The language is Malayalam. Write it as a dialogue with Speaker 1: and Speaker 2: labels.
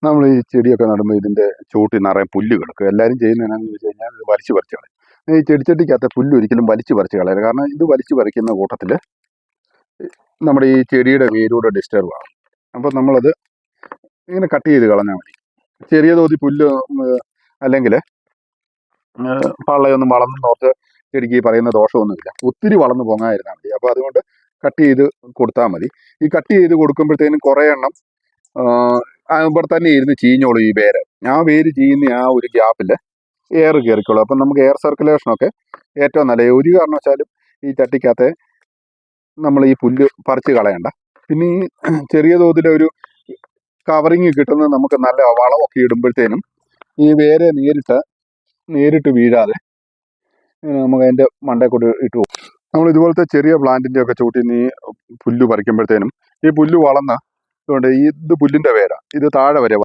Speaker 1: നമ്മൾ ഈ ചെടിയൊക്കെ നടുമ്പോൾ ഇതിൻ്റെ ചുവട്ടിൽ നിറയെ പുല്ല് കിടക്കും. എല്ലാവരും ചെയ്യുന്നതെന്നു വെച്ച് കഴിഞ്ഞാൽ ഇത് വലിച്ചു പറിച്ച് കളയും. ഈ ചെടിച്ചട്ടിക്കകത്തെ പുല്ല് ഒരിക്കലും വലിച്ചു പറിച്ച് കളയരുത്. കാരണം ഇത് വലിച്ചു പറിക്കുന്ന കൂട്ടത്തിൽ നമ്മുടെ ഈ ചെടിയുടെ വേരോടെ ഡിസ്റ്റർബ് ആകും. അപ്പോൾ നമ്മളത് ഇങ്ങനെ കട്ട് ചെയ്ത് കളഞ്ഞാൽ മതി. ചെറിയ തോതിൽ പുല്ല് അല്ലെങ്കിൽ പള്ളയൊന്നും വളർന്നു നോർത്ത് ചെടിക്ക് ഈ പറയുന്ന ദോഷമൊന്നുമില്ല. ഒത്തിരി വളർന്നു പൊങ്ങാതിരുന്നാൽ മതി. അപ്പോൾ അതുകൊണ്ട് കട്ട് ചെയ്ത് കൊടുത്താൽ മതി. ഈ കട്ട് ചെയ്ത് കൊടുക്കുമ്പോഴത്തേനും കുറേ എണ്ണം ഇവിടെ തന്നെ ഇരുന്ന് ചീഞ്ഞോളൂ. ഈ വേര് വേര് ചീയുന്ന ആ ഒരു ഗ്യാപ്പിൽ എയർ കയറിക്കോളൂ. അപ്പം നമുക്ക് എയർ സർക്കുലേഷനൊക്കെ ഏറ്റവും നല്ല. ഒരു കാരണവശാലും ഈ ചട്ടിക്കകത്തെ നമ്മൾ ഈ പുല്ല് പറിച്ച് കളയണ്ട. പിന്നെ ഈ ചെറിയ തോതിലൊരു കവറിങ് കിട്ടുന്നത് നമുക്ക് നല്ല വളമൊക്കെ ഇടുമ്പോഴത്തേനും ഈ വേര് നേരിട്ട് വീഴാതെ നമുക്ക് അതിൻ്റെ മണ്ടയിൽ കൂടി ഇട്ട് പോകും. നമ്മൾ ഇതുപോലത്തെ ചെറിയ പ്ലാന്റിൻ്റെ ഒക്കെ ചൂട്ടിൽ നിന്ന് ഈ പുല്ല് പറിക്കുമ്പോഴത്തേനും ഈ പുല്ല് വളർന്ന അതുകൊണ്ട് ഇത് പുല്ലിൻ്റെ വേരാണ്. ഇത് താഴെ വരെ